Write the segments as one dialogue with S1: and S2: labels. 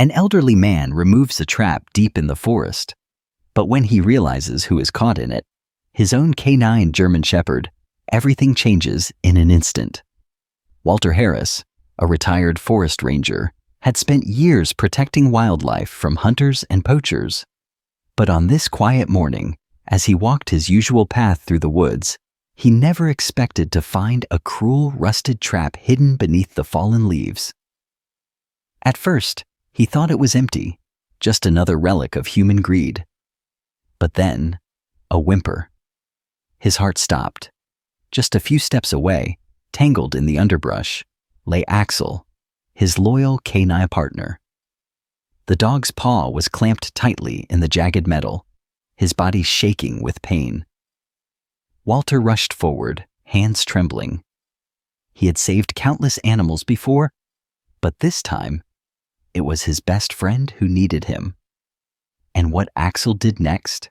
S1: An elderly man removes a trap deep in the forest, but when he realizes who is caught in it, his own canine German Shepherd, everything changes in an instant. Walter Harris, a retired forest ranger, had spent years protecting wildlife from hunters and poachers. But on this quiet morning, as he walked his usual path through the woods, he never expected to find a cruel, rusted trap hidden beneath the fallen leaves. At first, he thought it was empty, just another relic of human greed. But then, a whimper. His heart stopped. Just a few steps away, tangled in the underbrush, lay Axel, his loyal canine partner. The dog's paw was clamped tightly in the jagged metal, his body shaking with pain. Walter rushed forward, hands trembling. He had saved countless animals before, but this time, it was his best friend who needed him. And what Axel did next?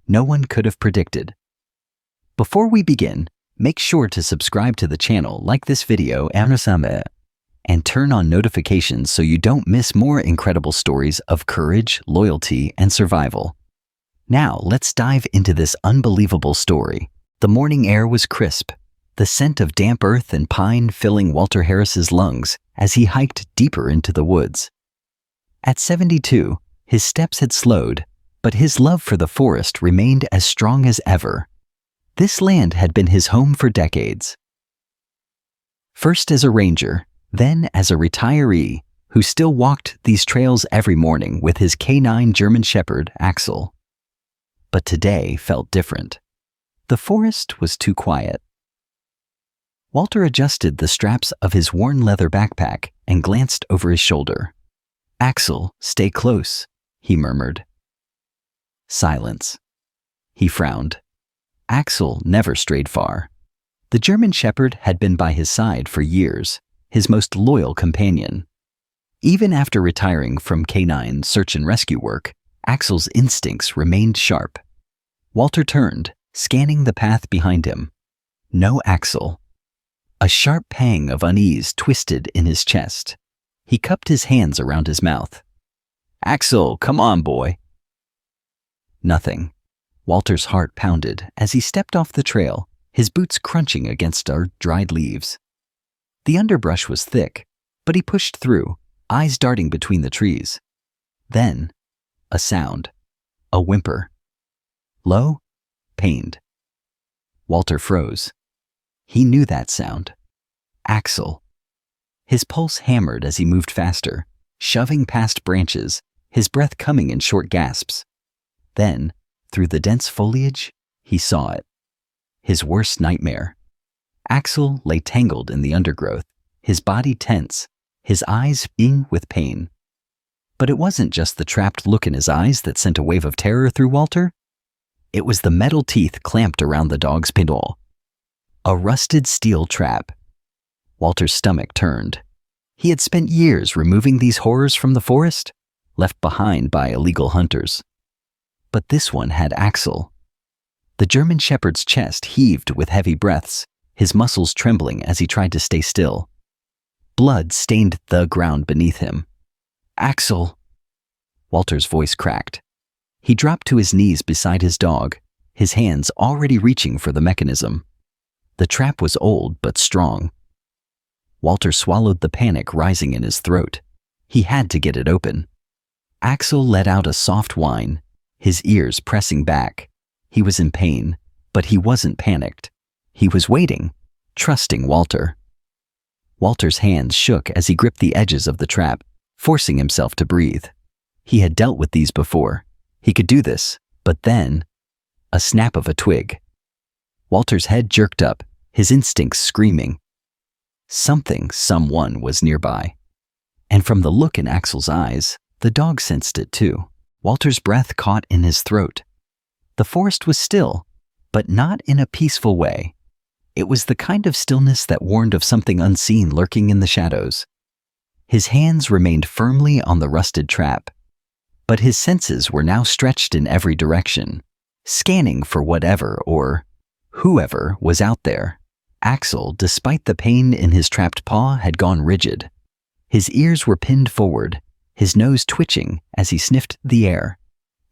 S1: No one could have predicted. Before we begin, make sure to subscribe to the channel, like this video, and turn on notifications so you don't miss more incredible stories of courage, loyalty, and survival. Now, let's dive into this unbelievable story. The morning air was crisp, the scent of damp earth and pine filling Walter Harris's lungs as he hiked deeper into the woods. At 72, his steps had slowed, but his love for the forest remained as strong as ever. This land had been his home for decades. First as a ranger, then as a retiree who still walked these trails every morning with his canine German Shepherd, Axel. But today felt different. The forest was too quiet. Walter adjusted the straps of his worn leather backpack and glanced over his shoulder. "Axel, stay close," he murmured. Silence. He frowned. Axel never strayed far. The German Shepherd had been by his side for years, his most loyal companion. Even after retiring from canine search and rescue work, Axel's instincts remained sharp. Walter turned, scanning the path behind him. No Axel. A sharp pang of unease twisted in his chest. He cupped his hands around his mouth. "Axel, come on, boy." Nothing. Walter's heart pounded as he stepped off the trail, his boots crunching against our dried leaves. The underbrush was thick, but he pushed through, eyes darting between the trees. Then, a sound. A whimper. Low, pained. Walter froze. He knew that sound. Axel. His pulse hammered as he moved faster, shoving past branches, his breath coming in short gasps. Then, through the dense foliage, he saw it. His worst nightmare. Axel lay tangled in the undergrowth, his body tense, his eyes beaming with pain. But it wasn't just the trapped look in his eyes that sent a wave of terror through Walter. It was the metal teeth clamped around the dog's pintle. A rusted steel trap. Walter's stomach turned. He had spent years removing these horrors from the forest, left behind by illegal hunters. But this one had Axel. The German Shepherd's chest heaved with heavy breaths, his muscles trembling as he tried to stay still. Blood stained the ground beneath him. "Axel!" Walter's voice cracked. He dropped to his knees beside his dog, his hands already reaching for the mechanism. The trap was old but strong. Walter swallowed the panic rising in his throat. He had to get it open. Axel let out a soft whine, his ears pressing back. He was in pain, but he wasn't panicked. He was waiting, trusting Walter. Walter's hands shook as he gripped the edges of the trap, forcing himself to breathe. He had dealt with these before. He could do this, but then, a snap of a twig. Walter's head jerked up, his instincts screaming. Someone was nearby. And from the look in Axel's eyes, the dog sensed it too. Walter's breath caught in his throat. The forest was still, but not in a peaceful way. It was the kind of stillness that warned of something unseen lurking in the shadows. His hands remained firmly on the rusted trap, but his senses were now stretched in every direction, scanning for whatever or whoever was out there. Axel, despite the pain in his trapped paw, had gone rigid. His ears were pinned forward, his nose twitching as he sniffed the air.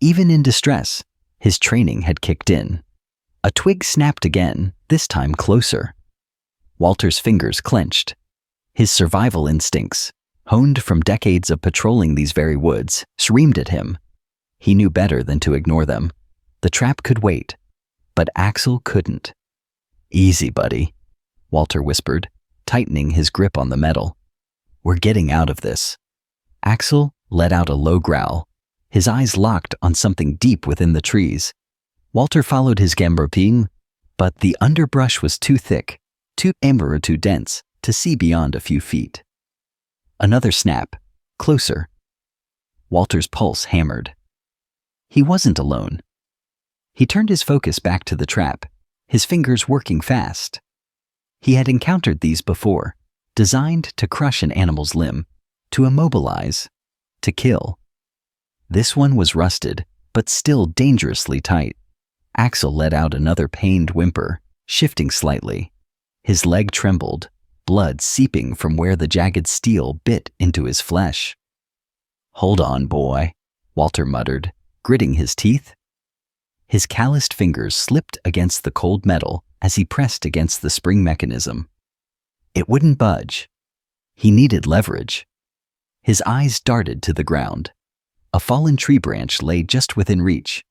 S1: Even in distress, his training had kicked in. A twig snapped again, this time closer. Walter's fingers clenched. His survival instincts, honed from decades of patrolling these very woods, screamed at him. He knew better than to ignore them. The trap could wait, but Axel couldn't. "Easy, buddy," Walter whispered, tightening his grip on the metal. "We're getting out of this." Axel let out a low growl, his eyes locked on something deep within the trees. Walter followed his gambropine, but the underbrush was too thick, too amber or too dense to see beyond a few feet. Another snap, closer. Walter's pulse hammered. He wasn't alone. He turned his focus back to the trap, his fingers working fast. He had encountered these before, designed to crush an animal's limb, to immobilize, to kill. This one was rusted, but still dangerously tight. Axel let out another pained whimper, shifting slightly. His leg trembled, blood seeping from where the jagged steel bit into his flesh. "Hold on, boy," Walter muttered, gritting his teeth. His calloused fingers slipped against the cold metal as he pressed against the spring mechanism. It wouldn't budge. He needed leverage. His eyes darted to the ground. A fallen tree branch lay just within reach.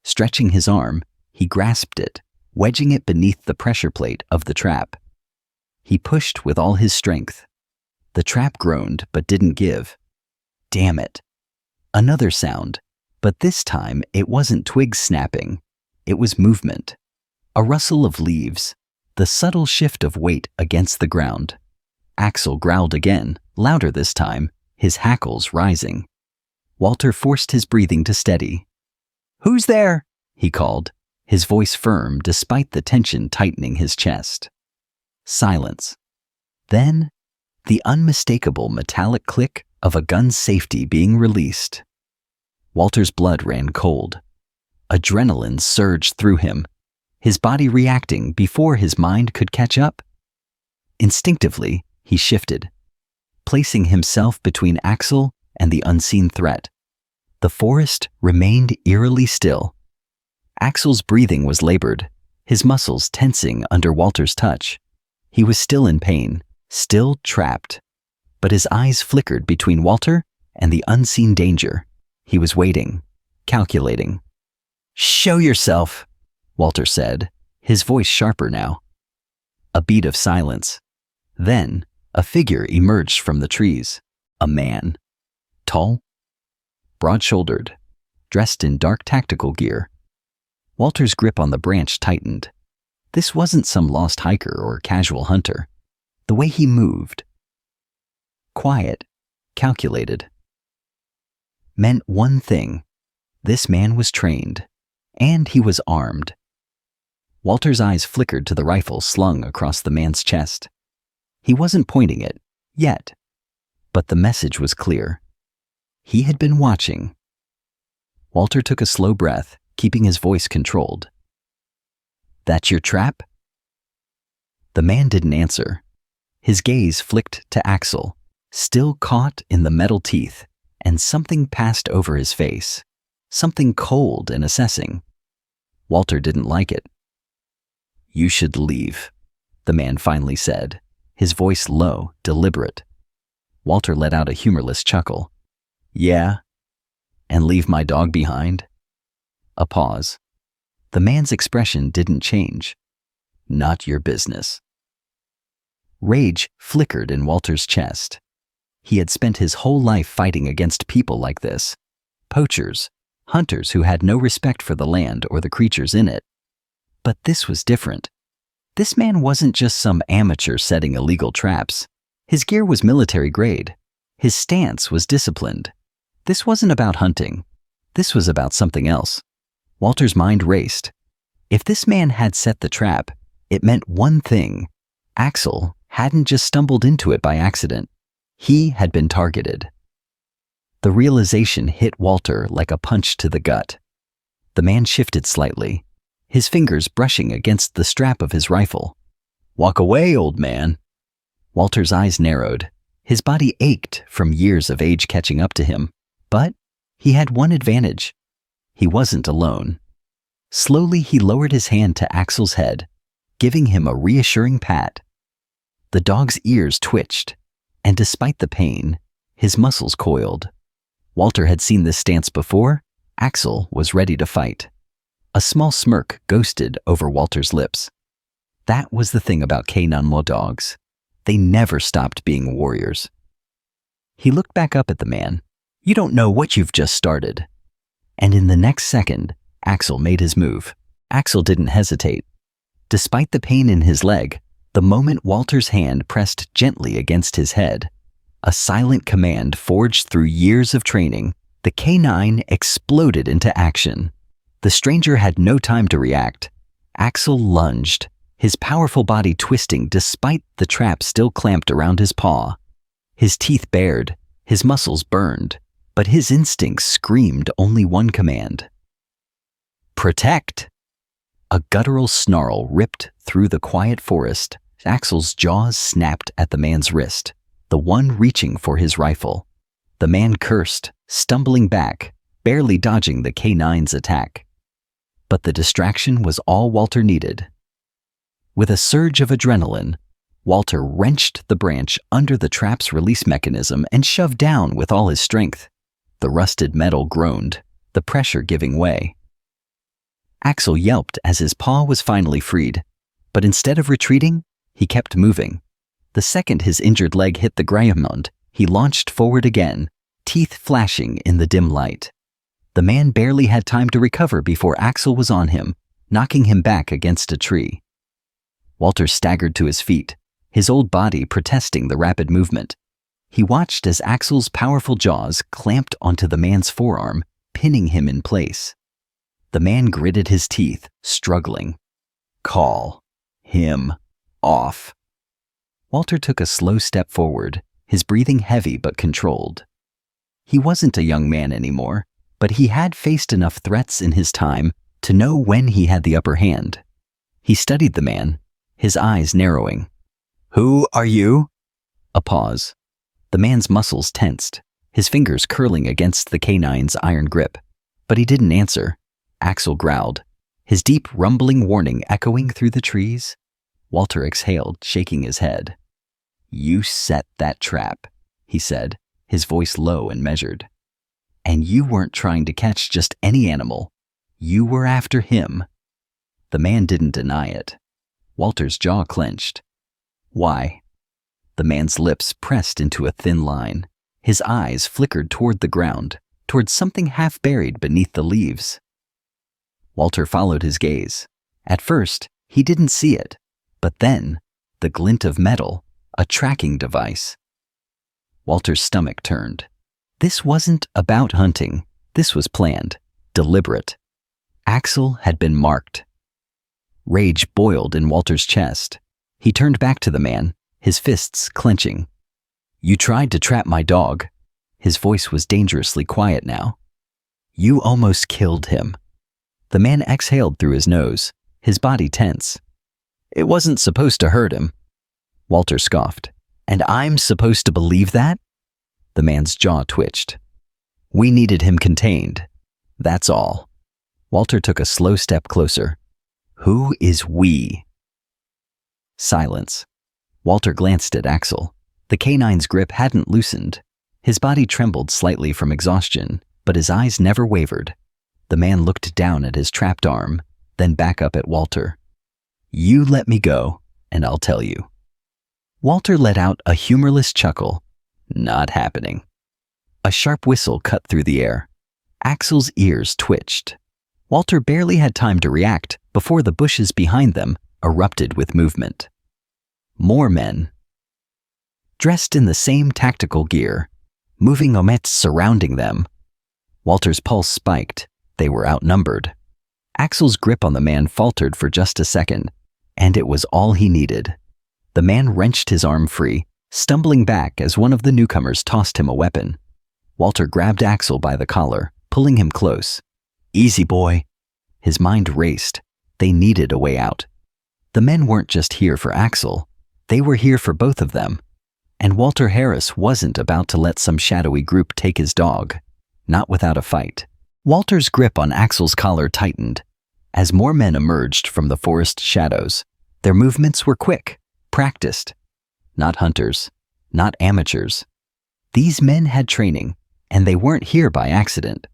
S1: Stretching his arm, he grasped it, wedging it beneath the pressure plate of the trap. He pushed with all his strength. The trap groaned but didn't give. Damn it. Another sound, but this time it wasn't twigs snapping. It was movement. A rustle of leaves, the subtle shift of weight against the ground. Axel growled again, louder this time, his hackles rising. Walter forced his breathing to steady. "Who's there?" he called, his voice firm despite the tension tightening his chest. Silence. Then, the unmistakable metallic click of a gun's safety being released. Walter's blood ran cold. Adrenaline surged through him, his body reacting before his mind could catch up. Instinctively, he shifted, placing himself between Axel and the unseen threat. The forest remained eerily still. Axel's breathing was labored, his muscles tensing under Walter's touch. He was still in pain, still trapped, but his eyes flickered between Walter and the unseen danger. He was waiting, calculating. "Show yourself," Walter said, his voice sharper now. A beat of silence. Then, a figure emerged from the trees. A man. Tall, broad-shouldered, dressed in dark tactical gear. Walter's grip on the branch tightened. This wasn't some lost hiker or casual hunter. The way he moved, quiet, calculated, meant one thing. This man was trained, and he was armed. Walter's eyes flickered to the rifle slung across the man's chest. He wasn't pointing it, yet, but the message was clear. He had been watching. Walter took a slow breath, keeping his voice controlled. "That's your trap?" The man didn't answer. His gaze flicked to Axel, still caught in the metal teeth, and something passed over his face, something cold and assessing. Walter didn't like it. "You should leave," the man finally said, his voice low, deliberate. Walter let out a humorless chuckle. "Yeah? And leave my dog behind?" A pause. The man's expression didn't change. "Not your business." Rage flickered in Walter's chest. He had spent his whole life fighting against people like this. Poachers, hunters who had no respect for the land or the creatures in it. But this was different. This man wasn't just some amateur setting illegal traps. His gear was military grade. His stance was disciplined. This wasn't about hunting. This was about something else. Walter's mind raced. If this man had set the trap, it meant one thing. Axel hadn't just stumbled into it by accident. He had been targeted. The realization hit Walter like a punch to the gut. The man shifted slightly, his fingers brushing against the strap of his rifle. "Walk away, old man." Walter's eyes narrowed, His body ached from years of age catching up to him, but he had one advantage. He wasn't alone. Slowly, he lowered his hand to Axel's head, giving him a reassuring pat. The dog's ears twitched, and despite the pain, his muscles coiled. Walter had seen this stance before. Axel was ready to fight. A small smirk ghosted over Walter's lips. That was the thing about canine law dogs. They never stopped being warriors. He looked back up at the man. "You don't know what you've just started." And in the next second, Axel made his move. Axel didn't hesitate. Despite the pain in his leg, the moment Walter's hand pressed gently against his head, a silent command forged through years of training, the canine exploded into action. The stranger had no time to react. Axel lunged, his powerful body twisting despite the trap still clamped around his paw. His teeth bared, his muscles burned, but his instincts screamed only one command. Protect! A guttural snarl ripped through the quiet forest. Axel's jaws snapped at the man's wrist, the one reaching for his rifle. The man cursed, stumbling back, barely dodging the canine's attack. But the distraction was all Walter needed. With a surge of adrenaline, Walter wrenched the branch under the trap's release mechanism and shoved down with all his strength. The rusted metal groaned, the pressure giving way. Axel yelped as his paw was finally freed, but instead of retreating, he kept moving. The second his injured leg hit the ground, he launched forward again, teeth flashing in the dim light. The man barely had time to recover before Axel was on him, knocking him back against a tree. Walter staggered to his feet, his old body protesting the rapid movement. He watched as Axel's powerful jaws clamped onto the man's forearm, pinning him in place. The man gritted his teeth, struggling. Call him off. Walter took a slow step forward, his breathing heavy but controlled. He wasn't a young man anymore, but he had faced enough threats in his time to know when he had the upper hand. He studied the man, his eyes narrowing. "Who are you?" A pause. The man's muscles tensed, his fingers curling against the canine's iron grip. But he didn't answer. Axel growled, his deep rumbling warning echoing through the trees. Walter exhaled, shaking his head. "You set that trap," he said, his voice low and measured. "And you weren't trying to catch just any animal. You were after him." The man didn't deny it. Walter's jaw clenched. "Why?" The man's lips pressed into a thin line. His eyes flickered toward the ground, toward something half buried beneath the leaves. Walter followed his gaze. At first, he didn't see it, but then, the glint of metal, a tracking device. Walter's stomach turned. This wasn't about hunting. This was planned, deliberate. Axel had been marked. Rage boiled in Walter's chest. He turned back to the man, his fists clenching. "You tried to trap my dog." His voice was dangerously quiet now. "You almost killed him." The man exhaled through his nose, his body tense. "It wasn't supposed to hurt him." Walter scoffed. "And I'm supposed to believe that?" The man's jaw twitched. "We needed him contained. That's all." Walter took a slow step closer. "Who is we?" Silence. Walter glanced at Axel. The canine's grip hadn't loosened. His body trembled slightly from exhaustion, but his eyes never wavered. The man looked down at his trapped arm, then back up at Walter. "You let me go, and I'll tell you." Walter let out a humorless chuckle. Not happening. A sharp whistle cut through the air. Axel's ears twitched. Walter barely had time to react before the bushes behind them erupted with movement. More men. Dressed in the same tactical gear, moving omets surrounding them. Walter's pulse spiked. They were outnumbered. Axel's grip on the man faltered for just a second, and it was all he needed. The man wrenched his arm free, stumbling back as one of the newcomers tossed him a weapon. Walter grabbed Axel by the collar, pulling him close. "Easy, boy." His mind raced. They needed a way out. The men weren't just here for Axel. They were here for both of them. And Walter Harris wasn't about to let some shadowy group take his dog, not without a fight. Walter's grip on Axel's collar tightened. As more men emerged from the forest shadows, their movements were quick, practiced. Not hunters, not amateurs. These men had training, and they weren't here by accident.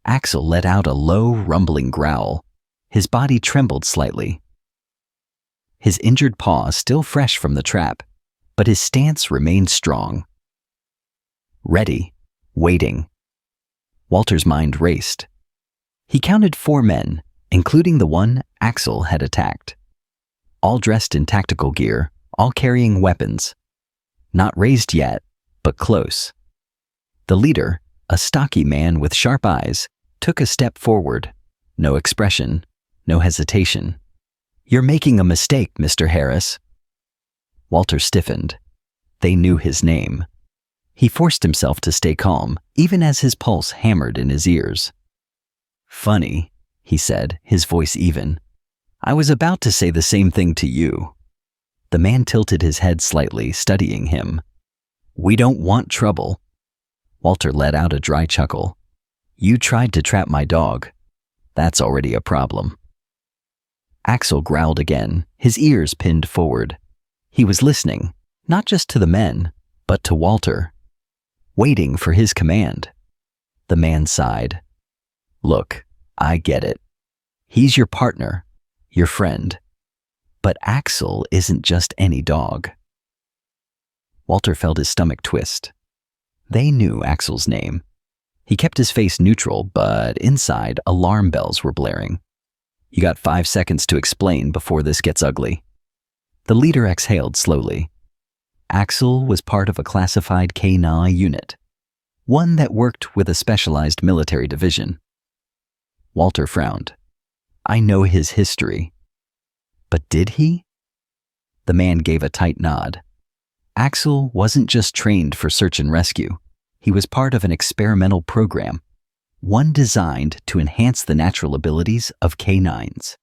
S1: Axel let out a low, rumbling growl. His body trembled slightly. His injured paw still fresh from the trap, but his stance remained strong. Ready, waiting. Walter's mind raced. He counted 4 men, including the one Axel had attacked. All dressed in tactical gear, all carrying weapons. Not raised yet, but close. The leader, a stocky man with sharp eyes, took a step forward. No expression, no hesitation. "You're making a mistake, Mr. Harris." Walter stiffened. They knew his name. He forced himself to stay calm, even as his pulse hammered in his ears. "Funny," he said, his voice even. "I was about to say the same thing to you." The man tilted his head slightly, studying him. "We don't want trouble." Walter let out a dry chuckle. "You tried to trap my dog. That's already a problem." Axel growled again, his ears pinned forward. He was listening, not just to the men, but to Walter, waiting for his command. The man sighed. "Look, I get it. He's your partner, your friend. But Axel isn't just any dog." Walter felt his stomach twist. They knew Axel's name. He kept his face neutral, but inside, alarm bells were blaring. "You got 5 seconds to explain before this gets ugly." The leader exhaled slowly. Axel was part of a classified K9 unit, one that worked with a specialized military division. Walter frowned. "I know his history." "But did he?" The man gave a tight nod. Axel wasn't just trained for search and rescue. He was part of an experimental program, one designed to enhance the natural abilities of K9s.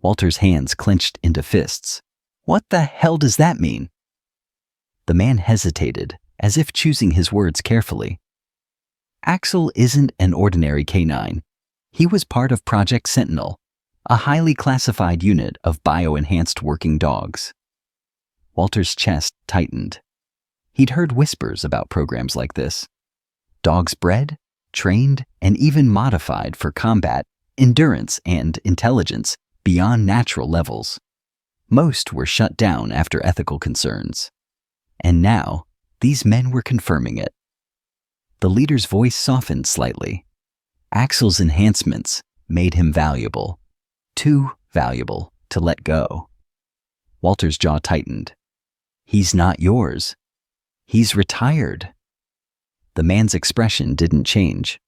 S1: Walter's hands clenched into fists. "What the hell does that mean?" The man hesitated, as if choosing his words carefully. Axel isn't an ordinary K9. He was part of Project Sentinel, a highly classified unit of bio-enhanced working dogs. Walter's chest tightened. He'd heard whispers about programs like this. Dogs bred, trained, and even modified for combat, endurance, and intelligence beyond natural levels. Most were shut down after ethical concerns. And now, these men were confirming it. The leader's voice softened slightly. Axel's enhancements made him valuable. Too valuable to let go. Walter's jaw tightened. "He's not yours. He's retired." The man's expression didn't change.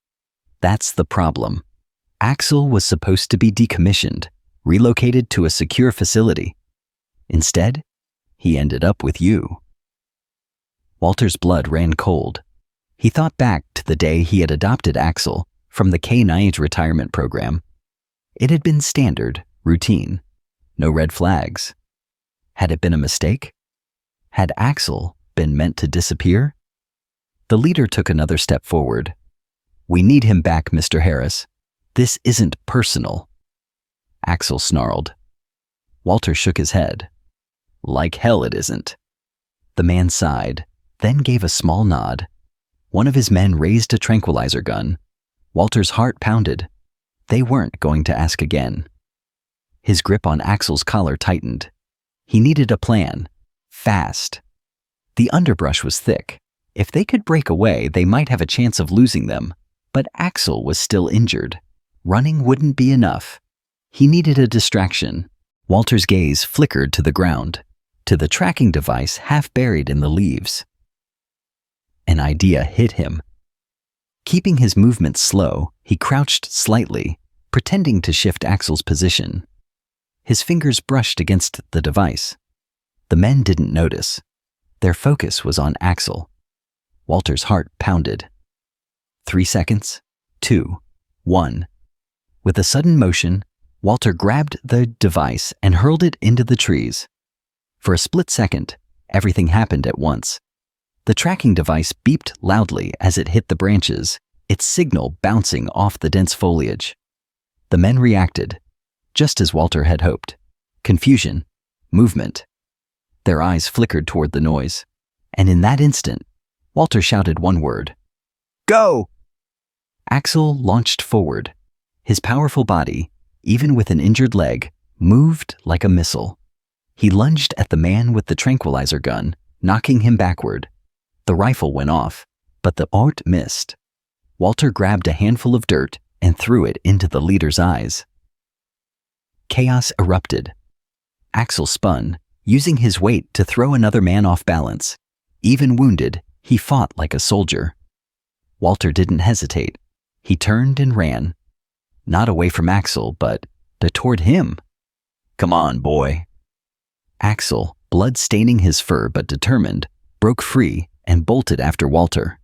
S1: That's the problem. Axel was supposed to be decommissioned, relocated to a secure facility. Instead, he ended up with you. Walter's blood ran cold. He thought back to the day he had adopted Axel from the K9 retirement program. It had been standard, routine, no red flags. Had it been a mistake? Had Axel been meant to disappear? The leader took another step forward. "We need him back, Mr. Harris. This isn't personal." Axel snarled. Walter shook his head. "Like hell it isn't." The man sighed, then gave a small nod. One of his men raised a tranquilizer gun. Walter's heart pounded. They weren't going to ask again. His grip on Axel's collar tightened. He needed a plan. Fast. The underbrush was thick. If they could break away, they might have a chance of losing them. But Axel was still injured. Running wouldn't be enough. He needed a distraction. Walter's gaze flickered to the ground, to the tracking device half buried in the leaves. An idea hit him. Keeping his movements slow, he crouched slightly, pretending to shift Axel's position. His fingers brushed against the device. The men didn't notice. Their focus was on Axel. Walter's heart pounded. 3 seconds, 2, 1. With a sudden motion, Walter grabbed the device and hurled it into the trees. For a split second, everything happened at once. The tracking device beeped loudly as it hit the branches, its signal bouncing off the dense foliage. The men reacted, just as Walter had hoped. Confusion, movement. Their eyes flickered toward the noise, and in that instant, Walter shouted one word. Go! Axel launched forward. His powerful body, even with an injured leg, moved like a missile. He lunged at the man with the tranquilizer gun, knocking him backward. The rifle went off, but the art missed. Walter grabbed a handful of dirt and threw it into the leader's eyes. Chaos erupted. Axel spun, using his weight to throw another man off balance. Even wounded, he fought like a soldier. Walter didn't hesitate. He turned and ran. Not away from Axel, but toward him. Come on, boy. Axel, blood staining his fur but determined, broke free and bolted after Walter.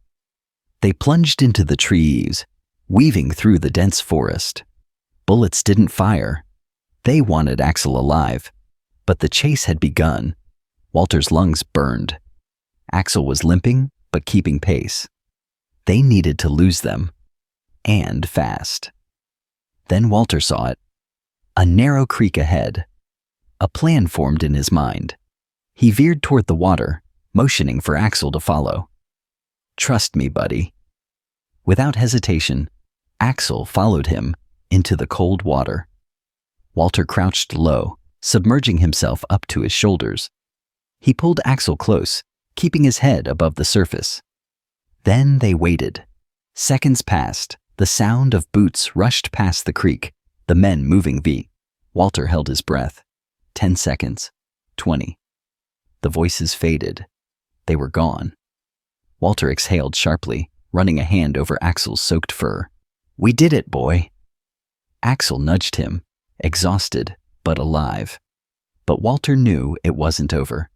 S1: They plunged into the trees, weaving through the dense forest. Bullets didn't fire. They wanted Axel alive, but the chase had begun. Walter's lungs burned. Axel was limping, but keeping pace. They needed to lose them, and fast. Then Walter saw it. A narrow creek ahead. A plan formed in his mind. He veered toward the water, motioning for Axel to follow. Trust me, buddy. Without hesitation, Axel followed him into the cold water. Walter crouched low, submerging himself up to his shoulders. He pulled Axel close, keeping his head above the surface. Then they waited. Seconds passed. The sound of boots rushed past the creek, the men moving V. Walter held his breath. 10 seconds. 20. The voices faded. They were gone. Walter exhaled sharply, running a hand over Axel's soaked fur. We did it, boy. Axel nudged him, exhausted but alive. But Walter knew it wasn't over.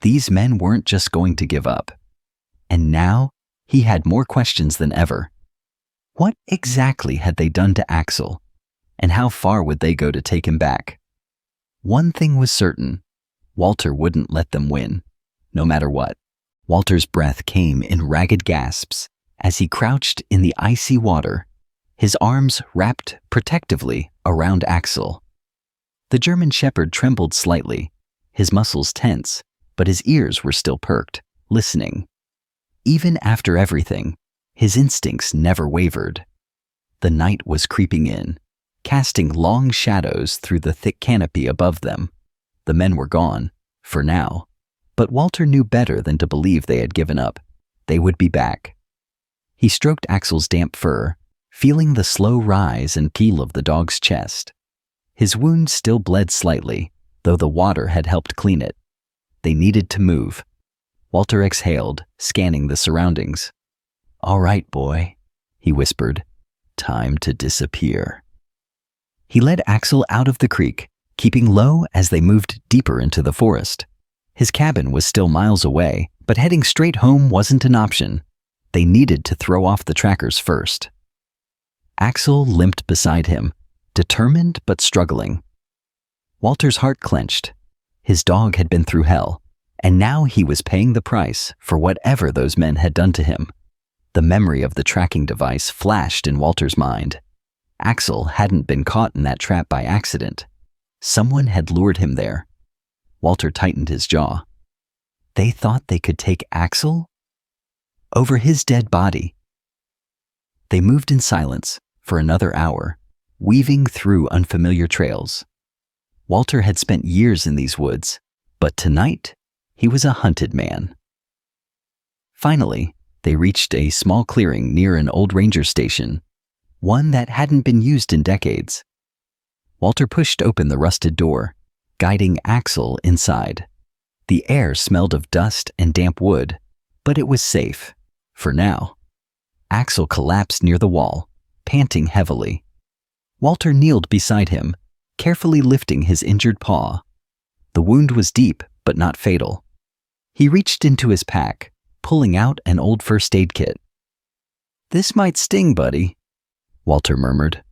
S1: These men weren't just going to give up. And now he had more questions than ever. What exactly had they done to Axel, and how far would they go to take him back? One thing was certain. Walter wouldn't let them win, no matter what. Walter's breath came in ragged gasps as he crouched in the icy water, his arms wrapped protectively around Axel. The German shepherd trembled slightly, his muscles tense, but his ears were still perked, listening. Even after everything, his instincts never wavered. The night was creeping in, casting long shadows through the thick canopy above them. The men were gone, for now, but Walter knew better than to believe they had given up. They would be back. He stroked Axel's damp fur, feeling the slow rise and peel of the dog's chest. His wound still bled slightly, though the water had helped clean it. They needed to move. Walter exhaled, scanning the surroundings. All right, boy, he whispered. Time to disappear. He led Axel out of the creek, keeping low as they moved deeper into the forest. His cabin was still miles away, but heading straight home wasn't an option. They needed to throw off the trackers first. Axel limped beside him, determined but struggling. Walter's heart clenched. His dog had been through hell, and now he was paying the price for whatever those men had done to him. The memory of the tracking device flashed in Walter's mind. Axel hadn't been caught in that trap by accident. Someone had lured him there. Walter tightened his jaw. They thought they could take Axel? Over his dead body. They moved in silence for another hour, weaving through unfamiliar trails. Walter had spent years in these woods, but tonight he was a hunted man. Finally, they reached a small clearing near an old ranger station, one that hadn't been used in decades. Walter pushed open the rusted door, guiding Axel inside. The air smelled of dust and damp wood, but it was safe, for now. Axel collapsed near the wall, panting heavily. Walter kneeled beside him, carefully lifting his injured paw. The wound was deep, but not fatal. He reached into his pack, pulling out an old first aid kit. This might sting, buddy, Walter murmured.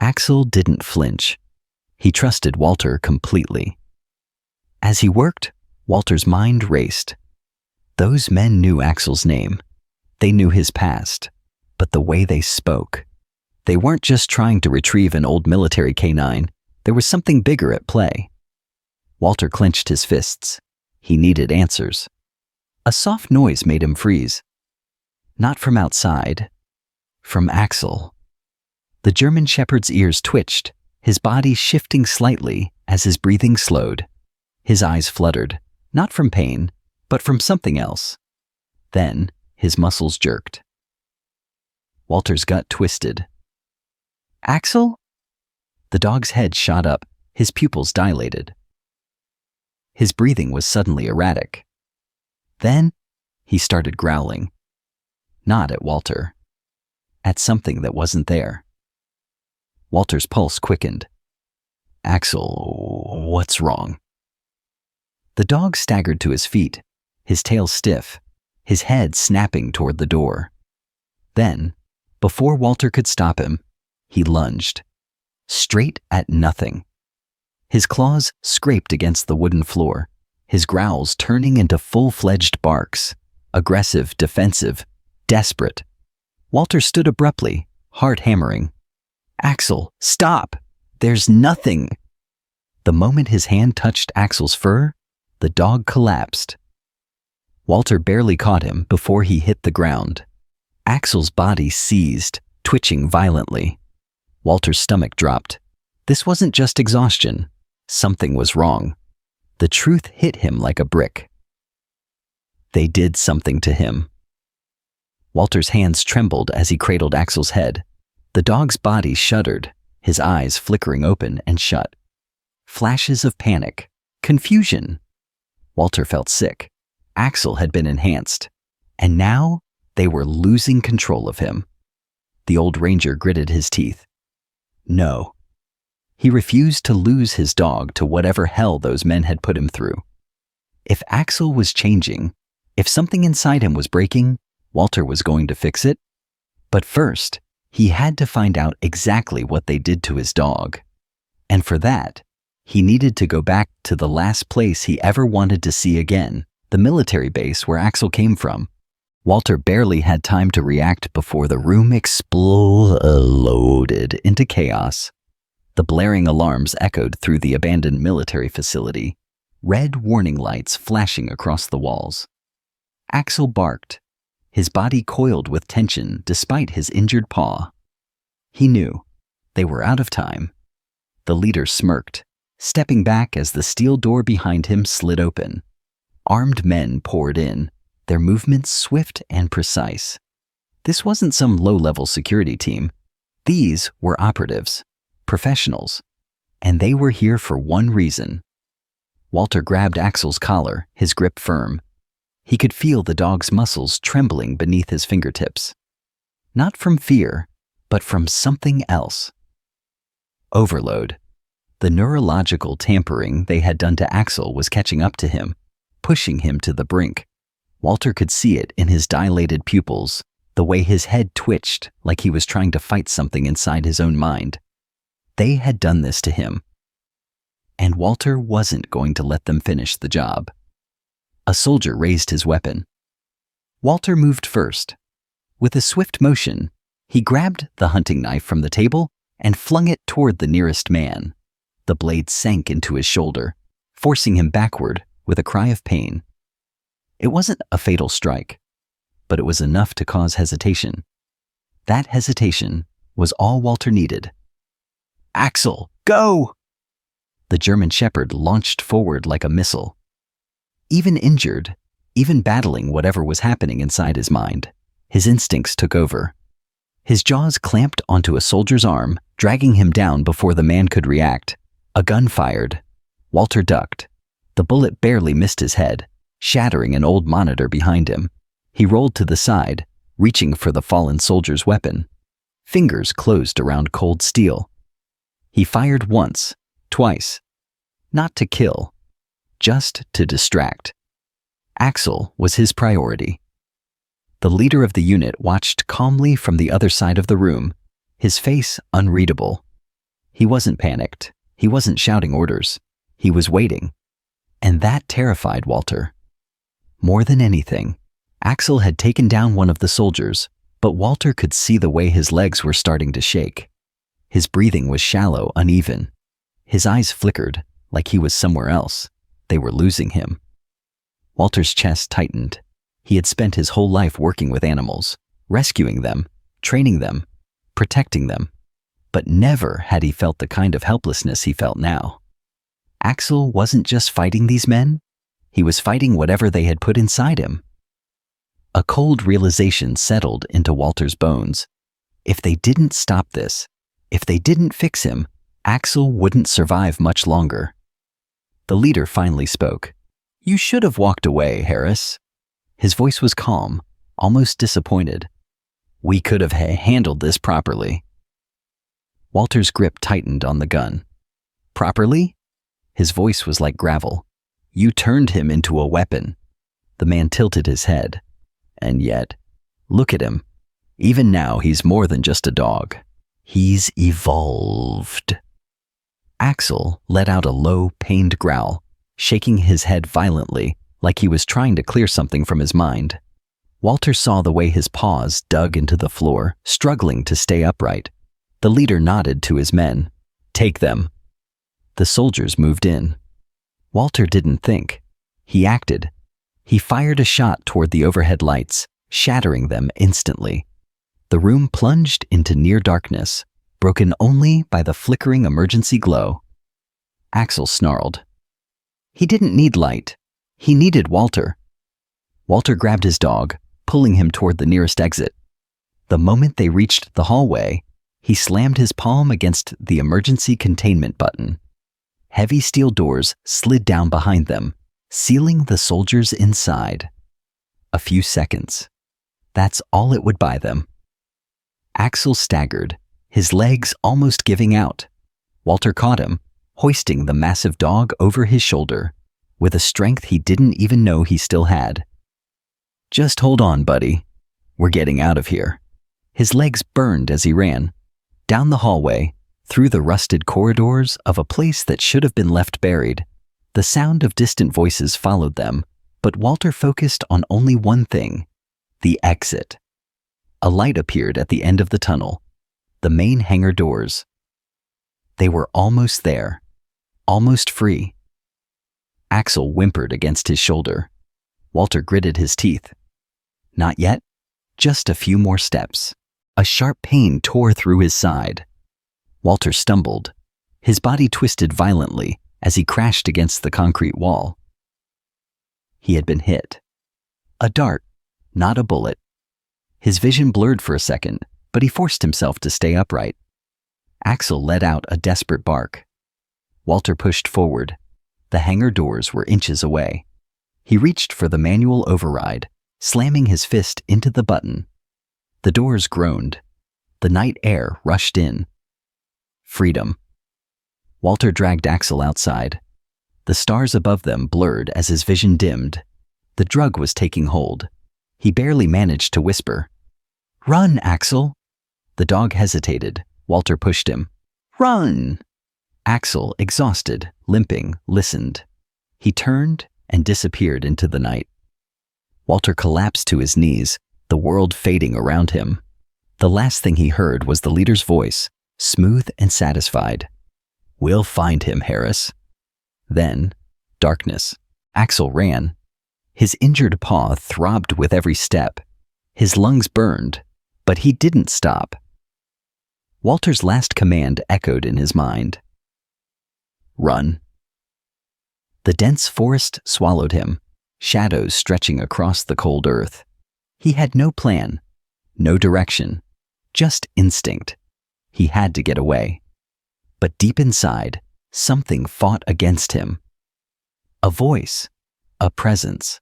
S1: Axel didn't flinch. He trusted Walter completely. As he worked, Walter's mind raced. Those men knew Axel's name. They knew his past. But the way they spoke. They weren't just trying to retrieve an old military canine. There was something bigger at play. Walter clenched his fists. He needed answers. A soft noise made him freeze. Not from outside. From Axel. The German shepherd's ears twitched, his body shifting slightly as his breathing slowed. His eyes fluttered, not from pain, but from something else. Then, his muscles jerked. Walter's gut twisted. Axel? The dog's head shot up, his pupils dilated. His breathing was suddenly erratic. Then, he started growling. Not at Walter. At something that wasn't there. Walter's pulse quickened. Axel, what's wrong? The dog staggered to his feet, his tail stiff, his head snapping toward the door. Then, before Walter could stop him, he lunged. Straight at nothing. His claws scraped against the wooden floor, his growls turning into full-fledged barks, aggressive, defensive, desperate. Walter stood abruptly, heart hammering. Axel, stop! There's nothing! The moment his hand touched Axel's fur, the dog collapsed. Walter barely caught him before he hit the ground. Axel's body seized, twitching violently. Walter's stomach dropped. This wasn't just exhaustion. Something was wrong. The truth hit him like a brick. They did something to him. Walter's hands trembled as he cradled Axel's head. The dog's body shuddered, his eyes flickering open and shut. Flashes of panic, confusion. Walter felt sick. Axel had been enhanced, and now they were losing control of him. The old ranger gritted his teeth. No. He refused to lose his dog to whatever hell those men had put him through. If Axel was changing, if something inside him was breaking, Walter was going to fix it. But first, he had to find out exactly what they did to his dog. And for that, he needed to go back to the last place he ever wanted to see again, the military base where Axel came from. Walter barely had time to react before the room exploded into chaos. The blaring alarms echoed through the abandoned military facility, red warning lights flashing across the walls. Axel barked, his body coiled with tension despite his injured paw. He knew they were out of time. The leader smirked, stepping back as the steel door behind him slid open. Armed men poured in, their movements swift and precise. This wasn't some low-level security team. These were operatives, professionals, and they were here for one reason. Walter grabbed Axel's collar, his grip firm. He could feel the dog's muscles trembling beneath his fingertips. Not from fear, but from something else. Overload. The neurological tampering they had done to Axel was catching up to him, pushing him to the brink. Walter could see it in his dilated pupils, the way his head twitched like he was trying to fight something inside his own mind. They had done this to him. And Walter wasn't going to let them finish the job. A soldier raised his weapon. Walter moved first. With a swift motion, he grabbed the hunting knife from the table and flung it toward the nearest man. The blade sank into his shoulder, forcing him backward with a cry of pain. It wasn't a fatal strike, but it was enough to cause hesitation. That hesitation was all Walter needed. Axel, go! The German shepherd launched forward like a missile. Even injured, even battling whatever was happening inside his mind, his instincts took over. His jaws clamped onto a soldier's arm, dragging him down before the man could react. A gun fired. Walter ducked. The bullet barely missed his head, shattering an old monitor behind him. He rolled to the side, reaching for the fallen soldier's weapon. Fingers closed around cold steel. He fired once, twice. Not to kill, just to distract. Axel was his priority. The leader of the unit watched calmly from the other side of the room, his face unreadable. He wasn't panicked. He wasn't shouting orders. He was waiting. And that terrified Walter. More than anything, Axel had taken down one of the soldiers, but Walter could see the way his legs were starting to shake. His breathing was shallow, uneven. His eyes flickered, like he was somewhere else. They were losing him. Walter's chest tightened. He had spent his whole life working with animals, rescuing them, training them, protecting them. But never had he felt the kind of helplessness he felt now. Axel wasn't just fighting these men, he was fighting whatever they had put inside him. A cold realization settled into Walter's bones. If they didn't stop this, if they didn't fix him, Axel wouldn't survive much longer. The leader finally spoke. "You should have walked away, Harris." His voice was calm, almost disappointed. "We could have handled this properly." Walter's grip tightened on the gun. "Properly?" His voice was like gravel. "You turned him into a weapon." The man tilted his head. "And yet, look at him. Even now, he's more than just a dog. He's evolved." Axel let out a low, pained growl, shaking his head violently, like he was trying to clear something from his mind. Walter saw the way his paws dug into the floor, struggling to stay upright. The leader nodded to his men. "Take them." The soldiers moved in. Walter didn't think. He acted. He fired a shot toward the overhead lights, shattering them instantly. The room plunged into near darkness, broken only by the flickering emergency glow. Axel snarled. He didn't need light. He needed Walter. Walter grabbed his dog, pulling him toward the nearest exit. The moment they reached the hallway, he slammed his palm against the emergency containment button. Heavy steel doors slid down behind them, sealing the soldiers inside. A few seconds. That's all it would buy them. Axel staggered, his legs almost giving out. Walter caught him, hoisting the massive dog over his shoulder, with a strength he didn't even know he still had. "Just hold on, buddy. We're getting out of here." His legs burned as he ran. Down the hallway, through the rusted corridors of a place that should have been left buried. The sound of distant voices followed them, but Walter focused on only one thing: the exit. A light appeared at the end of the tunnel, the main hangar doors. They were almost there, almost free. Axel whimpered against his shoulder. Walter gritted his teeth. Not yet, just a few more steps. A sharp pain tore through his side. Walter stumbled. His body twisted violently as he crashed against the concrete wall. He had been hit. A dart, not a bullet. His vision blurred for a second, but he forced himself to stay upright. Axel let out a desperate bark. Walter pushed forward. The hangar doors were inches away. He reached for the manual override, slamming his fist into the button. The doors groaned. The night air rushed in. Freedom. Walter dragged Axel outside. The stars above them blurred as his vision dimmed. The drug was taking hold. He barely managed to whisper, "Run, Axel!" The dog hesitated. Walter pushed him. "Run!" Axel, exhausted, limping, listened. He turned and disappeared into the night. Walter collapsed to his knees, the world fading around him. The last thing he heard was the leader's voice, smooth and satisfied. "We'll find him, Harris." Then, darkness. Axel ran. His injured paw throbbed with every step. His lungs burned, but he didn't stop. Walter's last command echoed in his mind. Run. The dense forest swallowed him, shadows stretching across the cold earth. He had no plan, no direction, just instinct. He had to get away. But deep inside, something fought against him. A voice, a presence.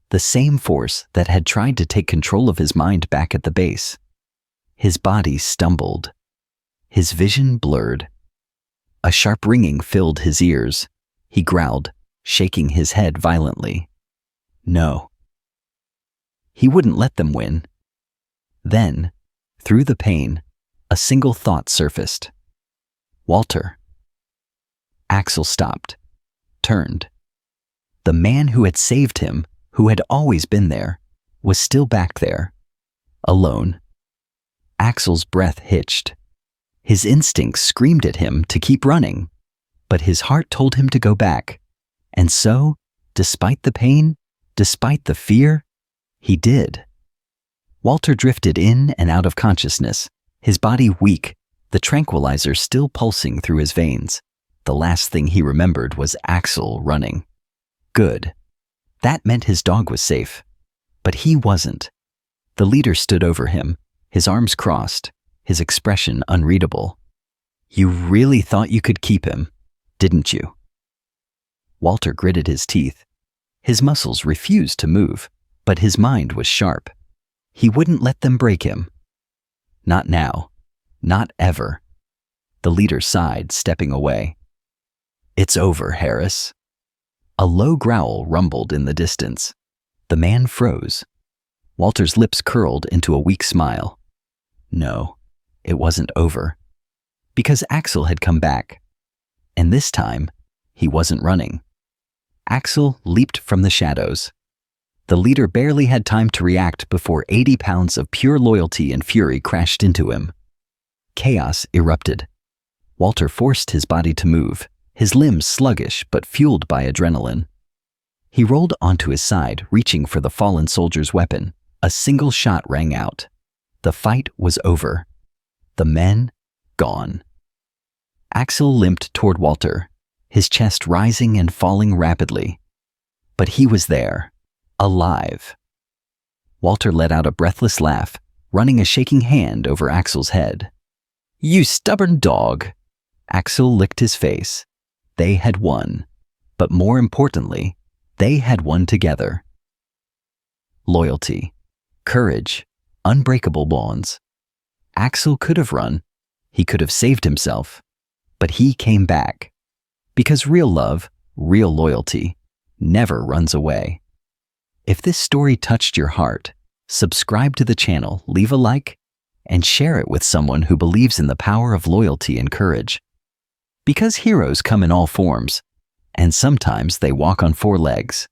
S1: The same force that had tried to take control of his mind back at the base. His body stumbled. His vision blurred. A sharp ringing filled his ears. He growled, shaking his head violently. No. He wouldn't let them win. Then, through the pain, a single thought surfaced. Walter. Axel stopped, turned. The man who had saved him, who had always been there, was still back there, alone. Axel's breath hitched. His instincts screamed at him to keep running, but his heart told him to go back. And so, despite the pain, despite the fear, he did. Walter drifted in and out of consciousness, his body weak, the tranquilizer still pulsing through his veins. The last thing he remembered was Axel running. Good. That meant his dog was safe. But he wasn't. The leader stood over him, his arms crossed, his expression unreadable. You really thought you could keep him, didn't you? Walter gritted his teeth. His muscles refused to move, but his mind was sharp. He wouldn't let them break him. Not now. Not ever. The leader sighed, stepping away. It's over, Harris. A low growl rumbled in the distance. The man froze. Walter's lips curled into a weak smile. No, it wasn't over. Because Axel had come back. And this time, he wasn't running. Axel leaped from the shadows. The leader barely had time to react before 80 pounds of pure loyalty and fury crashed into him. Chaos erupted. Walter forced his body to move, his limbs sluggish but fueled by adrenaline. He rolled onto his side, reaching for the fallen soldier's weapon. A single shot rang out. The fight was over. The men, gone. Axel limped toward Walter, his chest rising and falling rapidly. But he was there, alive. Walter let out a breathless laugh, running a shaking hand over Axel's head. You stubborn dog. Axel licked his face. They had won. But more importantly, they had won together. Loyalty, courage, unbreakable bonds. Axel could have run. He could have saved himself. But he came back. Because real love, real loyalty, never runs away. If this story touched your heart, subscribe to the channel, leave a like, and share it with someone who believes in the power of loyalty and courage. Because heroes come in all forms, and sometimes they walk on 4 legs.